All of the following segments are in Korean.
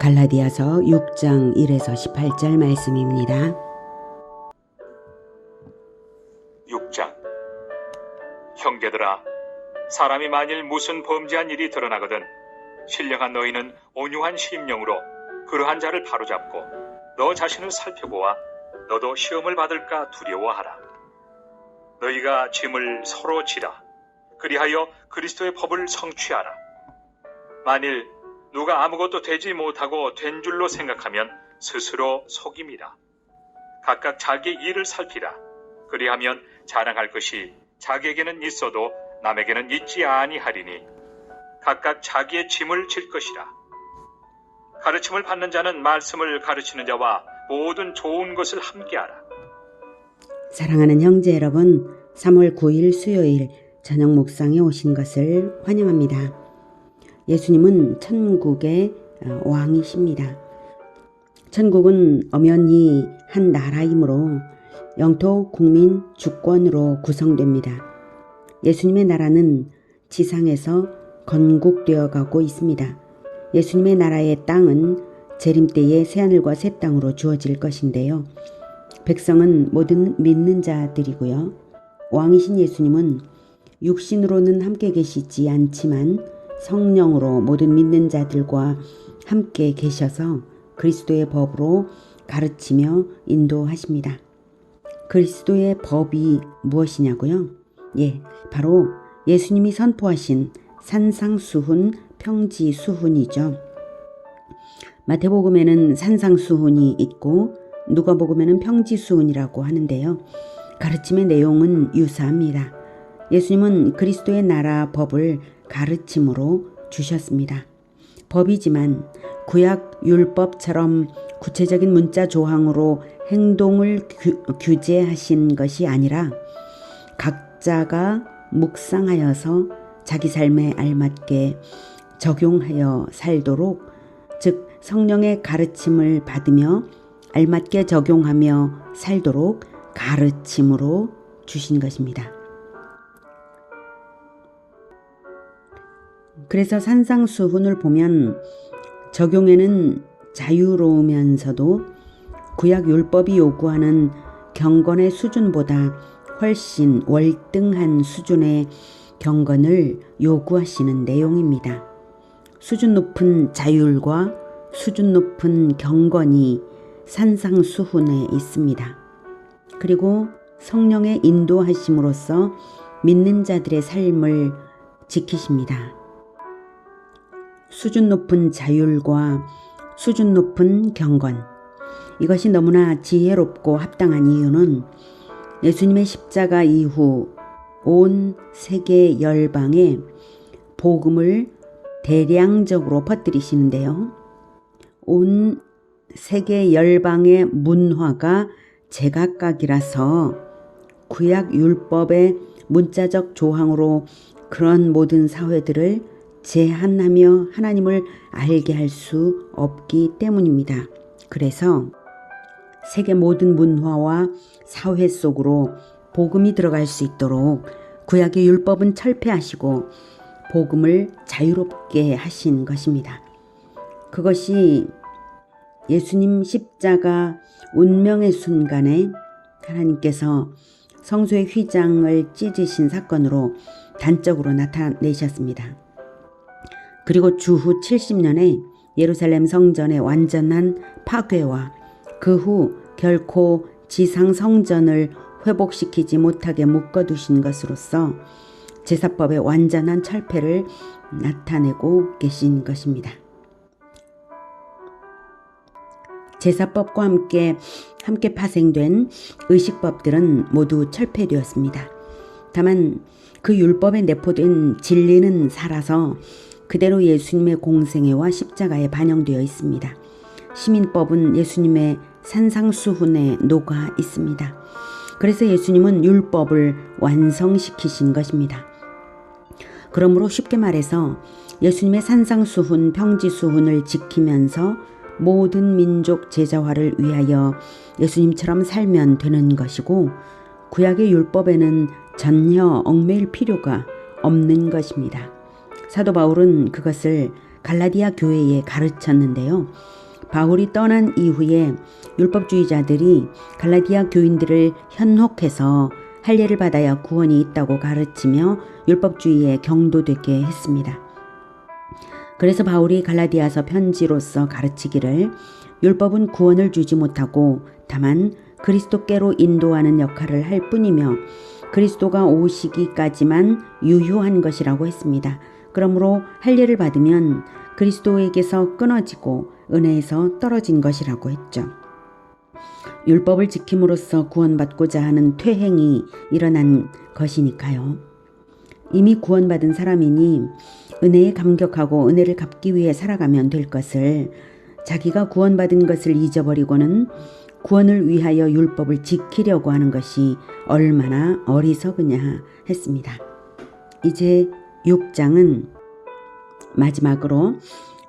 갈라디아서 6장 1에서 18절 말씀입니다. 6장. 형제들아, 사람이 만일 무슨 범죄한 일이 드러나거든 신령한 너희는 온유한 심령으로 그러한 자를 바로잡고 너 자신을 살펴보아 너도 시험을 받을까 두려워하라. 너희가 짐을 서로 지라. 그리하여 그리스도의 법을 성취하라. 만일 누가 아무것도 되지 못하고 된 줄로 생각하면 스스로 속임이라. 각각 자기 일을 살피라. 그리하면 자랑할 것이 자기에게는 있어도 남에게는 있지 아니하리니 각각 자기의 짐을 질 것이라. 가르침을 받는 자는 말씀을 가르치는 자와 모든 좋은 것을 함께하라. 사랑하는 형제 여러분, 3월 9일 수요일 저녁 묵상에 오신 것을 환영합니다. 예수님은 천국의 왕이십니다. 천국은 엄연히 한 나라이므로 영토, 국민, 주권으로 구성됩니다. 예수님의 나라는 지상에서 건국되어 가고 있습니다. 예수님의 나라의 땅은 재림 때에 새하늘과 새 땅으로 주어질 것인데요. 백성은 모든 믿는 자들이고요. 왕이신 예수님은 육신으로는 함께 계시지 않지만 성령으로 모든 믿는 자들과 함께 계셔서 그리스도의 법으로 가르치며 인도하십니다. 그리스도의 법이 무엇이냐고요? 바로 예수님이 선포하신 산상수훈, 평지수훈이죠. 마태복음에는 산상수훈이 있고 누가복음에는 평지수훈이라고 하는데요. 가르침의 내용은 유사합니다. 예수님은 그리스도의 나라 법을 가르침으로 주셨습니다. 법이지만 구약 율법처럼 구체적인 문자 조항으로 행동을 규제하신 것이 아니라 각자가 묵상하여서 자기 삶에 알맞게 적용하여 살도록, 즉 성령의 가르침을 받으며 알맞게 적용하며 살도록 가르침으로 주신 것입니다. 그래서 산상수훈을 보면 적용에는 자유로우면서도 구약 율법이 요구하는 경건의 수준보다 훨씬 월등한 수준의 경건을 요구하시는 내용입니다. 수준 높은 자율과 수준 높은 경건이 산상수훈에 있습니다. 그리고 성령의 인도하심으로써 믿는 자들의 삶을 지키십니다. 수준 높은 자율과 수준 높은 경건, 이것이 너무나 지혜롭고 합당한 이유는 예수님의 십자가 이후 온 세계 열방에 복음을 대량적으로 퍼뜨리시는데요. 온 세계 열방의 문화가 제각각이라서 구약 율법의 문자적 조항으로 그런 모든 사회들을 제한하며 하나님을 알게 할 수 없기 때문입니다. 그래서 세계 모든 문화와 사회 속으로 복음이 들어갈 수 있도록 구약의 율법은 철폐하시고 복음을 자유롭게 하신 것입니다. 그것이 예수님 십자가 운명의 순간에 하나님께서 성소의 휘장을 찢으신 사건으로 단적으로 나타내셨습니다. 그리고 주후 70년에 예루살렘 성전의 완전한 파괴와 그 후 결코 지상 성전을 회복시키지 못하게 묶어두신 것으로서 제사법의 완전한 철폐를 나타내고 계신 것입니다. 제사법과 함께 파생된 의식법들은 모두 철폐되었습니다. 다만 그 율법에 내포된 진리는 살아서 그대로 예수님의 공생애와 십자가에 반영되어 있습니다. 시민법은 예수님의 산상수훈에 녹아 있습니다. 그래서 예수님은 율법을 완성시키신 것입니다. 그러므로 쉽게 말해서 예수님의 산상수훈, 평지수훈을 지키면서 모든 민족 제자화를 위하여 예수님처럼 살면 되는 것이고, 구약의 율법에는 전혀 얽매일 필요가 없는 것입니다. 사도 바울은 그것을 갈라디아 교회에 가르쳤는데요. 바울이 떠난 이후에 율법주의자들이 갈라디아 교인들을 현혹해서 할례를 받아야 구원이 있다고 가르치며 율법주의에 경도되게 했습니다. 그래서 바울이 갈라디아서 편지로서 가르치기를 율법은 구원을 주지 못하고 다만 그리스도께로 인도하는 역할을 할 뿐이며 그리스도가 오시기까지만 유효한 것이라고 했습니다. 그러므로 할례를 받으면 그리스도에게서 끊어지고 은혜에서 떨어진 것이라고 했죠. 율법을 지킴으로써 구원받고자 하는 퇴행이 일어난 것이니까요. 이미 구원받은 사람이니 은혜에 감격하고 은혜를 갚기 위해 살아가면 될 것을 자기가 구원받은 것을 잊어버리고는 구원을 위하여 율법을 지키려고 하는 것이 얼마나 어리석으냐 했습니다. 이제 6장은 마지막으로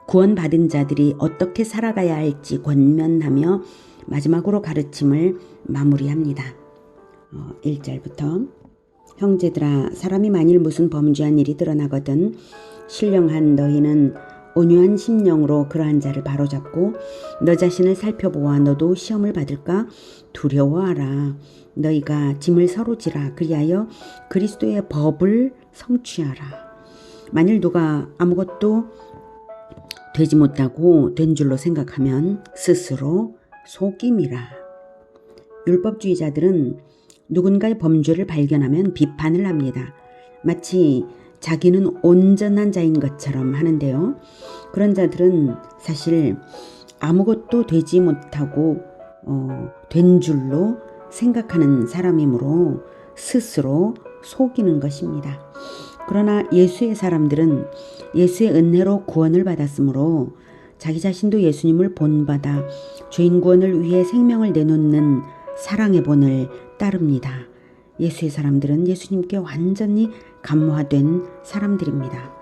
구원받은 자들이 어떻게 살아가야 할지 권면하며 마지막으로 가르침을 마무리합니다. 1절부터 형제들아 사람이 만일 무슨 범죄한 일이 드러나거든 신령한 너희는 온유한 심령으로 그러한 자를 바로잡고 너 자신을 살펴보아 너도 시험을 받을까 두려워하라. 너희가 짐을 서로 지라. 그리하여 그리스도의 법을 성취하라. 만일 누가 아무것도 되지 못하고 된 줄로 생각하면 스스로 속임이라. 율법주의자들은 누군가의 범죄를 발견하면 비판을 합니다. 마치 자기는 온전한 자인 것처럼 하는데요. 그런 자들은 사실 아무것도 되지 못하고 된 줄로 생각하는 사람이므로 스스로 속이는 것입니다. 그러나 예수의 사람들은 예수의 은혜로 구원을 받았으므로 자기 자신도 예수님을 본받아 죄인 구원을 위해 생명을 내놓는 사랑의 본을 따릅니다. 예수의 사람들은 예수님께 완전히 감화된 사람들입니다.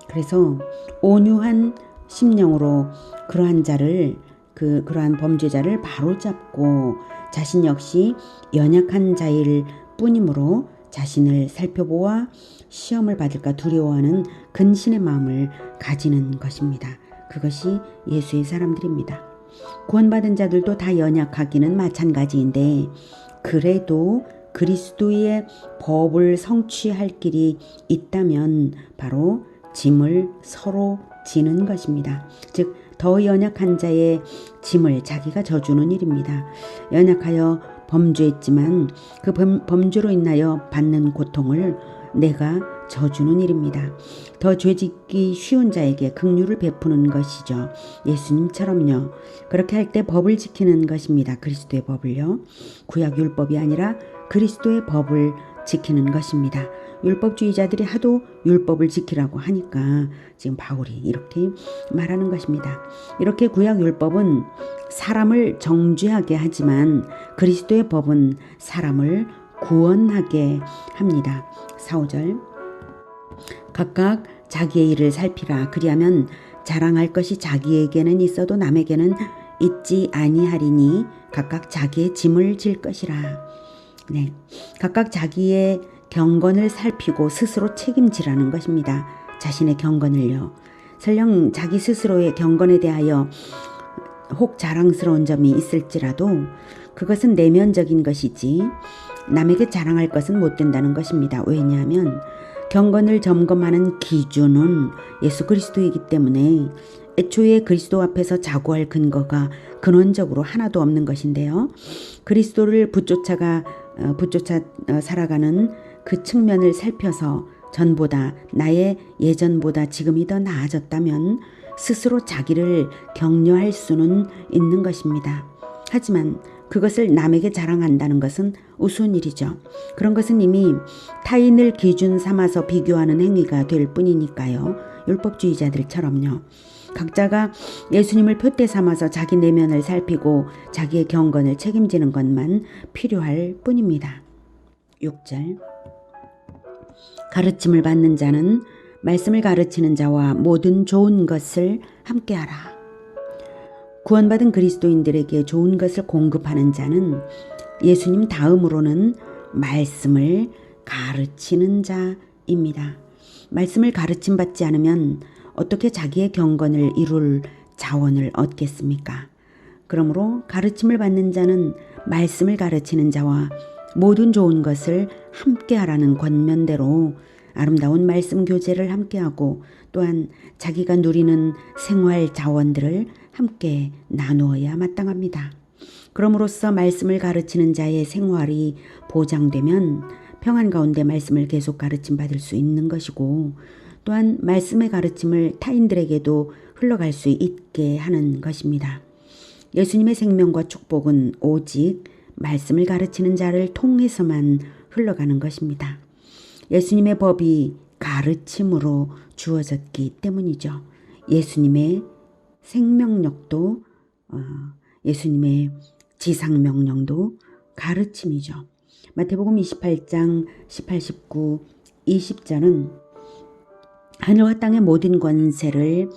그래서 온유한 심령으로 그러한 범죄자를 바로잡고 자신 역시 연약한 자일 뿐이므로 자신을 살펴보아 시험을 받을까 두려워하는 근신의 마음을 가지는 것입니다. 그것이 예수의 사람들입니다. 구원받은 자들도 다 연약하기는 마찬가지인데 그래도 그리스도의 법을 성취할 길이 있다면 바로 짐을 서로 지는 것입니다. 즉 더 연약한 자의 짐을 자기가 져주는 일입니다. 연약하여 범죄했지만 그 범죄로 인하여 받는 고통을 내가 져주는 일입니다. 더 죄짓기 쉬운 자에게 긍휼을 베푸는 것이죠. 예수님처럼요. 그렇게 할 때 법을 지키는 것입니다. 그리스도의 법을요. 구약 율법이 아니라 그리스도의 법을 지키는 것입니다. 율법주의자들이 하도 율법을 지키라고 하니까 지금 바울이 이렇게 말하는 것입니다. 이렇게 구약 율법은 사람을 정죄하게 하지만 그리스도의 법은 사람을 구원하게 합니다. 4, 5절 각각 자기의 일을 살피라. 그리하면 자랑할 것이 자기에게는 있어도 남에게는 있지 아니하리니 각각 자기의 짐을 질 것이라. 네, 각각 자기의 경건을 살피고 스스로 책임지라는 것입니다. 자신의 경건을요. 설령 자기 스스로의 경건에 대하여 혹 자랑스러운 점이 있을지라도 그것은 내면적인 것이지 남에게 자랑할 것은 못 된다는 것입니다. 왜냐하면 경건을 점검하는 기준은 예수 그리스도이기 때문에 애초에 그리스도 앞에서 자고할 근거가 근원적으로 하나도 없는 것인데요. 그리스도를 붙쫓아 살아가는 그 측면을 살펴서 전보다 나의 예전보다 지금이 더 나아졌다면 스스로 자기를 격려할 수는 있는 것입니다. 하지만 그것을 남에게 자랑한다는 것은 우스운 일이죠. 그런 것은 이미 타인을 기준 삼아서 비교하는 행위가 될 뿐이니까요. 율법주의자들처럼요. 각자가 예수님을 표대 삼아서 자기 내면을 살피고 자기의 경건을 책임지는 것만 필요할 뿐입니다. 6절 가르침을 받는 자는 말씀을 가르치는 자와 모든 좋은 것을 함께하라. 구원받은 그리스도인들에게 좋은 것을 공급하는 자는 예수님 다음으로는 말씀을 가르치는 자입니다. 말씀을 가르침받지 않으면 어떻게 자기의 경건을 이룰 자원을 얻겠습니까? 그러므로 가르침을 받는 자는 말씀을 가르치는 자와 모든 좋은 것을 함께하라는 권면대로 아름다운 말씀 교제를 함께하고 또한 자기가 누리는 생활 자원들을 함께 나누어야 마땅합니다. 그럼으로써 말씀을 가르치는 자의 생활이 보장되면 평안 가운데 말씀을 계속 가르침 받을 수 있는 것이고 또한 말씀의 가르침을 타인들에게도 흘러갈 수 있게 하는 것입니다. 예수님의 생명과 축복은 오직 말씀을 가르치는 자를 통해서만 흘러가는 것입니다. 예수님의 법이 가르침으로 주어졌기 때문이죠. 예수님의 생명력도 예수님의 지상명령도 가르침이죠. 마태복음 28장 18, 19, 20절은 하늘과 땅의 모든 권세를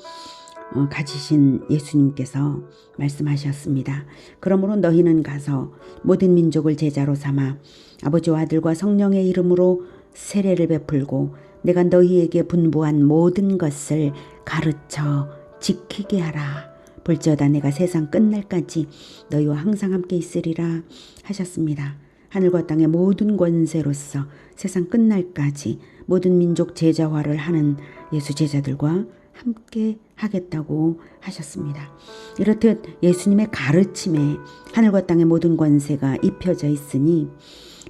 가지신 예수님께서 말씀하셨습니다. 그러므로 너희는 가서 모든 민족을 제자로 삼아 아버지와 아들과 성령의 이름으로 세례를 베풀고 내가 너희에게 분부한 모든 것을 가르쳐 지키게 하라. 볼지어다 내가 세상 끝날까지 너희와 항상 함께 있으리라 하셨습니다. 하늘과 땅의 모든 권세로서 세상 끝날까지 모든 민족 제자화를 하는 예수 제자들과 함께 하겠다고 하셨습니다. 이렇듯 예수님의 가르침에 하늘과 땅의 모든 권세가 입혀져 있으니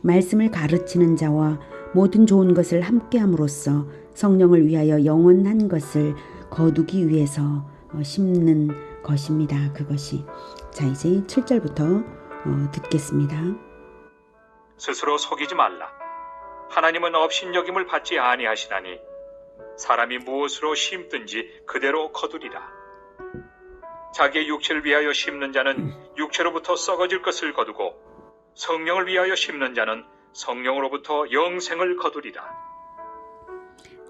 말씀을 가르치는 자와 모든 좋은 것을 함께함으로써 성령을 위하여 영원한 것을 거두기 위해서 심는 것입니다. 그것이. 자, 이제 7절부터 듣겠습니다. 스스로 속이지 말라. 하나님은 업신여김을 받지 아니하시나니 사람이 무엇으로 심든지 그대로 거두리라. 자기의 육체를 위하여 심는 자는 육체로부터 썩어질 것을 거두고 성령을 위하여 심는 자는 성령으로부터 영생을 거두리라.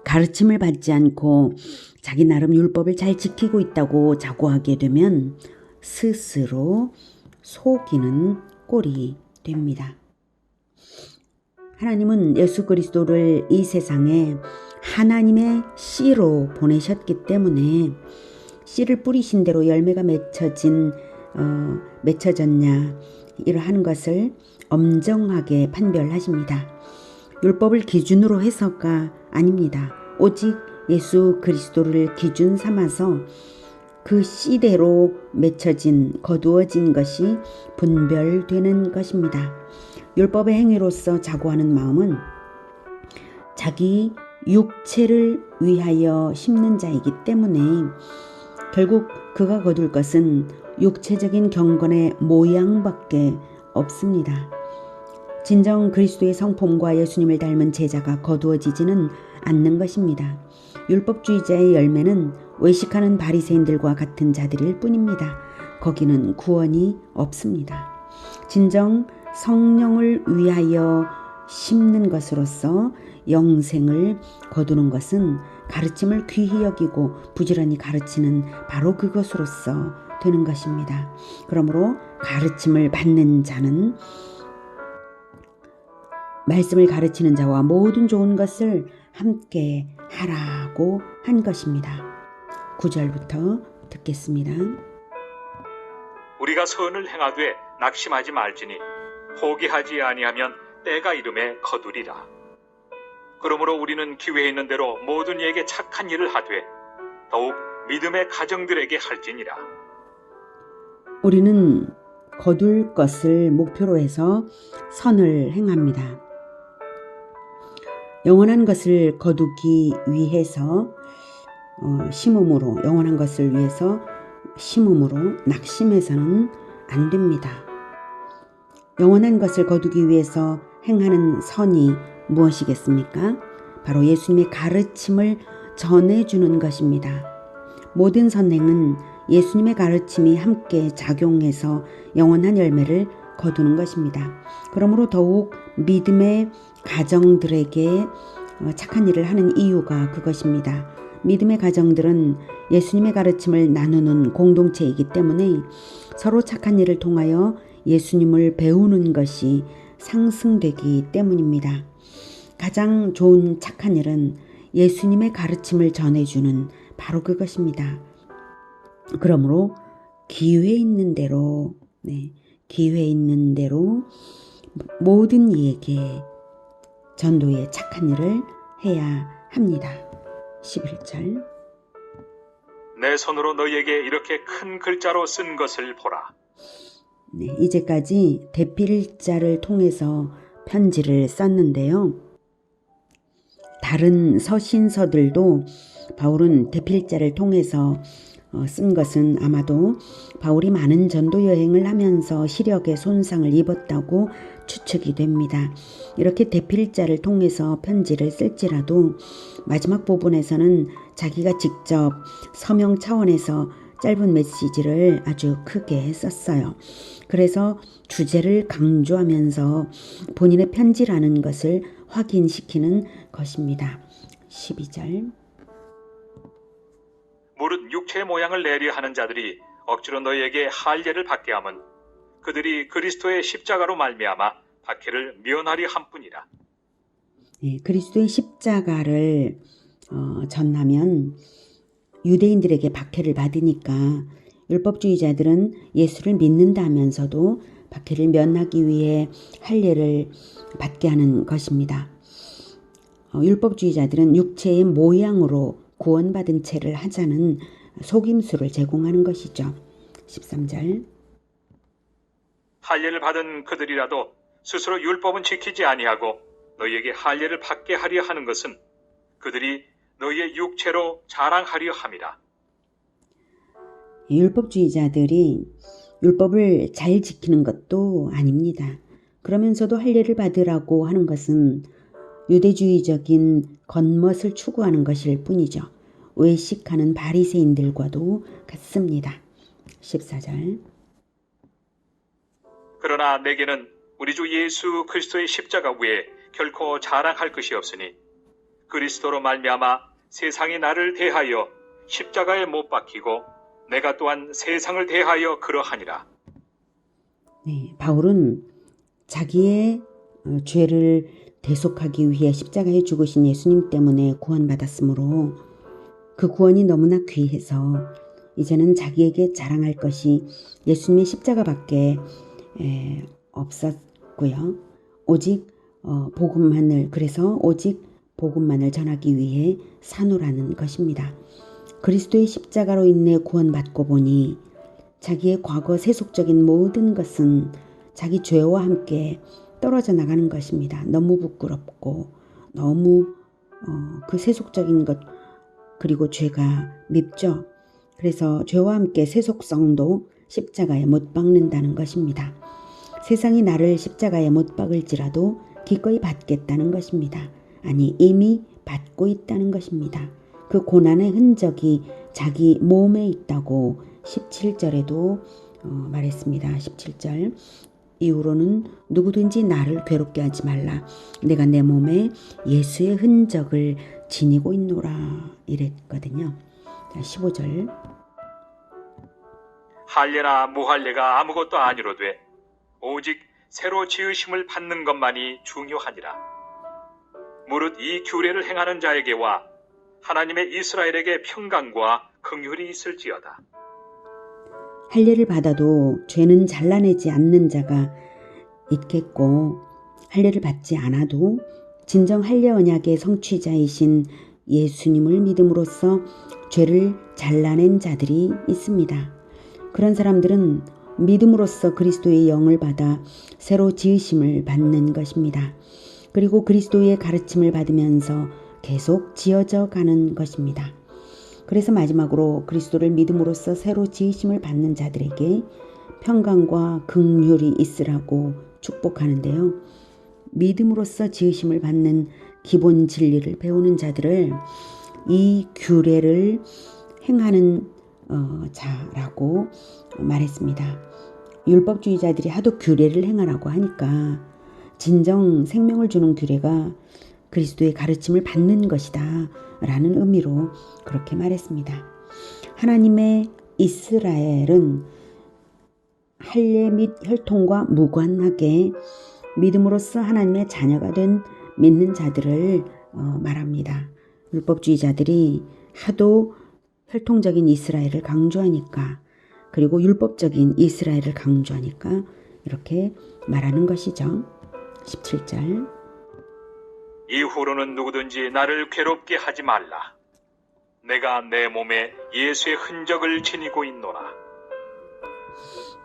가르침을 받지 않고 자기 나름 율법을 잘 지키고 있다고 자고하게 되면 스스로 속이는 꼴이 됩니다. 하나님은 예수 그리스도를 이 세상에 하나님의 씨로 보내셨기 때문에 씨를 뿌리신 대로 열매가 맺혀졌냐 이러한 것을 엄정하게 판별하십니다. 율법을 기준으로 해서가 아닙니다. 오직 예수 그리스도를 기준 삼아서 그 씨대로 맺혀진 거두어진 것이 분별되는 것입니다. 율법의 행위로서 자고하는 마음은 자기 육체를 위하여 심는 자이기 때문에 결국 그가 거둘 것은 육체적인 경건의 모양밖에 없습니다. 진정 그리스도의 성품과 예수님을 닮은 제자가 거두어지지는 않는 것입니다. 율법주의자의 열매는 외식하는 바리새인들과 같은 자들일 뿐입니다. 거기는 구원이 없습니다. 진정 성령을 위하여 심는 것으로서 영생을 거두는 것은 가르침을 귀히 여기고 부지런히 가르치는 바로 그것으로서 되는 것입니다. 그러므로 가르침을 받는 자는 말씀을 가르치는 자와 모든 좋은 것을 함께 하라고 한 것입니다. 9절부터 듣겠습니다. 우리가 선을 행하되 낙심하지 말지니 포기하지 아니하면 때가 이름에 거두리라. 그러므로 우리는 기회에 있는 대로 모든 이에게 착한 일을 하되 더욱 믿음의 가정들에게 할지니라. 우리는 거둘 것을 목표로 해서 선을 행합니다. 영원한 것을 거두기 위해서 심음으로 영원한 것을 위해서 심음으로 낙심해서는 안 됩니다. 영원한 것을 거두기 위해서 행하는 선이 무엇이겠습니까? 바로 예수님의 가르침을 전해주는 것입니다. 모든 선행은 예수님의 가르침이 함께 작용해서 영원한 열매를 거두는 것입니다. 그러므로 더욱 믿음의 가정들에게 착한 일을 하는 이유가 그것입니다. 믿음의 가정들은 예수님의 가르침을 나누는 공동체이기 때문에 서로 착한 일을 통하여 예수님을 배우는 것이 상승되기 때문입니다. 가장 좋은 착한 일은 예수님의 가르침을 전해주는 바로 그것입니다. 그러므로 기회 있는 대로 기회 있는 대로 모든 이에게 전도의 착한 일을 해야 합니다. 11절. 내 손으로 너희에게 이렇게 큰 글자로 쓴 것을 보라. 이제까지 대필자를 통해서 편지를 썼는데요. 다른 서신서들도 바울은 대필자를 통해서 쓴 것은 아마도 바울이 많은 전도 여행을 하면서 시력에 손상을 입었다고 추측이 됩니다. 이렇게 대필자를 통해서 편지를 쓸지라도 마지막 부분에서는 자기가 직접 서명 차원에서 짧은 메시지를 아주 크게 썼어요. 그래서 주제를 강조하면서 본인의 편지라는 것을 확인시키는 것입니다. 12절. 무릇 육체의 모양을 내려 하는 자들이 억지로 너희에게 할례를 받게 함은 그들이 그리스도의 십자가로 말미암아 박해를 면하리 함뿐이라. 그리스도의 십자가를 전하면 유대인들에게 박해를 받으니까 율법주의자들은 예수를 믿는다 하면서도 박해를 면하기 위해 할례를 받게 하는 것입니다. 율법주의자들은 육체의 모양으로 구원받은 채를 하자는 속임수를 제공하는 것이죠. 13절. 할례를 받은 그들이라도 스스로 율법은 지키지 아니하고 너희에게 할례를 받게 하려 하는 것은 그들이 너희의 육체로 자랑하려 함이라. 율법주의자들이 율법을 잘 지키는 것도 아닙니다. 그러면서도 할례를 받으라고 하는 것은 유대주의적인 겉멋을 추구하는 것일 뿐이죠. 외식하는 바리새인들과도 같습니다. 14절. 그러나 내게는 우리 주 예수 그리스도의 십자가 외에 결코 자랑할 것이 없으니 그리스도로 말미암아 세상이 나를 대하여 십자가에 못 박히고 내가 또한 세상을 대하여 그러하니라. 바울은 자기의 죄를 대속하기 위해 십자가에 죽으신 예수님 때문에 구원받았으므로 그 구원이 너무나 귀해서 이제는 자기에게 자랑할 것이 예수님의 십자가밖에 없었고요. 오직 복음만을 전하기 위해 사노라는 것입니다. 그리스도의 십자가로 인해 구원받고 보니 자기의 과거 세속적인 모든 것은 자기 죄와 함께 떨어져 나가는 것입니다. 너무 부끄럽고 너무 그 세속적인 것 그리고 죄가 밉죠. 그래서 죄와 함께 세속성도 십자가에 못 박는다는 것입니다. 세상이 나를 십자가에 못 박을지라도 기꺼이 받겠다는 것입니다. 아니 이미 받고 있다는 것입니다. 그 고난의 흔적이 자기 몸에 있다고 17절에도 말했습니다. 17절. 이후로는 누구든지 나를 괴롭게 하지 말라. 내가 내 몸에 예수의 흔적을 지니고 있노라 이랬거든요. 15절. 할례나 무할례가 아무것도 아니로되 오직 새로 지으심을 받는 것만이 중요하니라. 무릇 이 규례를 행하는 자에게와 하나님의 이스라엘에게 평강과 긍휼이 있을지어다. 할례를 받아도 죄는 잘라내지 않는 자가 있겠고 할례를 받지 않아도 진정 할례 언약의 성취자이신 예수님을 믿음으로써 죄를 잘라낸 자들이 있습니다. 그런 사람들은 믿음으로써 그리스도의 영을 받아 새로 지으심을 받는 것입니다. 그리고 그리스도의 가르침을 받으면서 계속 지어져 가는 것입니다. 그래서 마지막으로 그리스도를 믿음으로써 새로 지으심을 받는 자들에게 평강과 긍휼이 있으라고 축복하는데요. 믿음으로써 지으심을 받는 기본 진리를 배우는 자들을 이 규례를 행하는 자라고 말했습니다. 율법주의자들이 하도 규례를 행하라고 하니까 진정 생명을 주는 규례가 그리스도의 가르침을 받는 것이다 라는 의미로 그렇게 말했습니다. 하나님의 이스라엘은 할례 및 혈통과 무관하게 믿음으로써 하나님의 자녀가 된 믿는 자들을 말합니다. 율법주의자들이 하도 혈통적인 이스라엘을 강조하니까, 그리고 율법적인 이스라엘을 강조하니까 이렇게 말하는 것이죠. 17절. 이후로는 누구든지 나를 괴롭게 하지 말라. 내가 내 몸에 예수의 흔적을 지니고 있노라.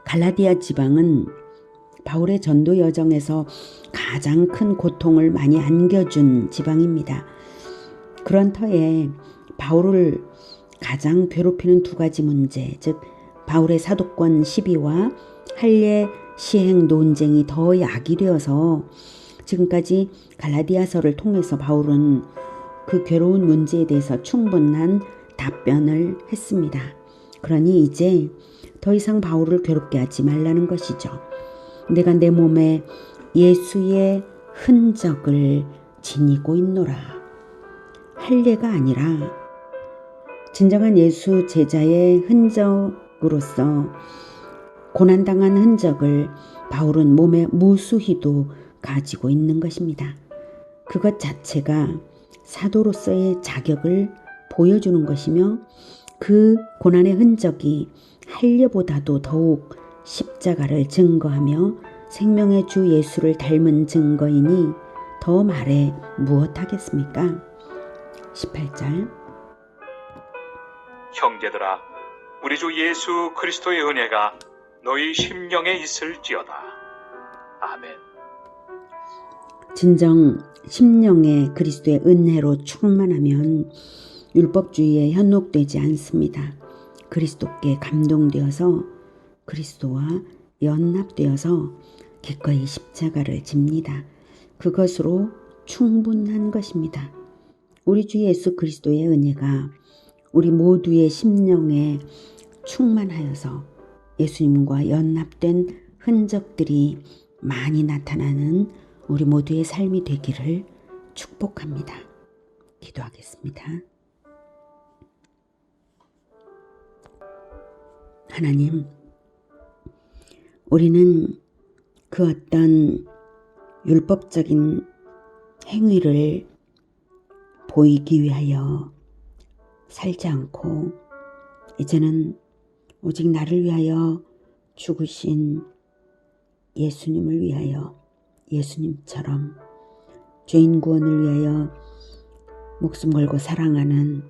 갈라디아 지방은 바울의 전도 여정에서 가장 큰 고통을 많이 안겨준 지방입니다. 그런 터에 바울을 가장 괴롭히는 두 가지 문제, 즉 바울의 사도권 시비와 할례 시행 논쟁이 더 약이 되어서 지금까지 갈라디아서를 통해서 바울은 그 괴로운 문제에 대해서 충분한 답변을 했습니다. 그러니 이제 더 이상 바울을 괴롭게 하지 말라는 것이죠. 내가 내 몸에 예수의 흔적을 지니고 있노라. 할례가 아니라 진정한 예수 제자의 흔적으로서 고난당한 흔적을 바울은 몸에 무수히도 가지고 있는 것입니다. 그것 자체가 사도로서의 자격을 보여주는 것이며, 그 고난의 흔적이 할례보다도 더욱 십자가를 증거하며 생명의 주 예수를 닮은 증거이니 더 말해 무엇하겠습니까? 18절. 형제들아, 우리 주 예수 그리스도의 은혜가 너희 심령에 있을지어다. 아멘. 진정 심령에 그리스도의 은혜로 충만하면 율법주의에 현혹되지 않습니다. 그리스도께 감동되어서 그리스도와 연합되어서 기꺼이 십자가를 집니다. 그것으로 충분한 것입니다. 우리 주 예수 그리스도의 은혜가 우리 모두의 심령에 충만하여서 예수님과 연합된 흔적들이 많이 나타나는 우리 모두의 삶이 되기를 축복합니다. 기도하겠습니다. 하나님, 우리는 그 어떤 율법적인 행위를 보이기 위하여 살지 않고 이제는 오직 나를 위하여 죽으신 예수님을 위하여 예수님처럼 죄인 구원을 위하여 목숨 걸고 사랑하는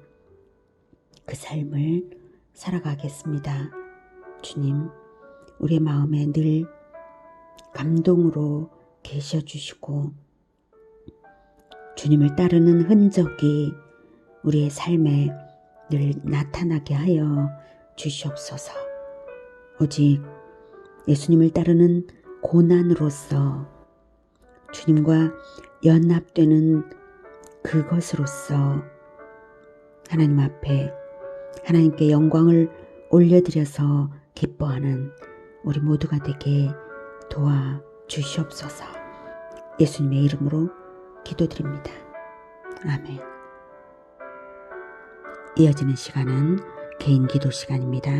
그 삶을 살아가겠습니다. 주님, 우리의 마음에 늘 감동으로 계셔 주시고 주님을 따르는 흔적이 우리의 삶에 늘 나타나게 하여 주시옵소서. 오직 예수님을 따르는 고난으로서 주님과 연합되는 그것으로서 하나님 앞에 하나님께 영광을 올려드려서 기뻐하는 우리 모두가 되게 도와주시옵소서. 예수님의 이름으로 기도드립니다. 아멘. 이어지는 시간은 개인 기도 시간입니다.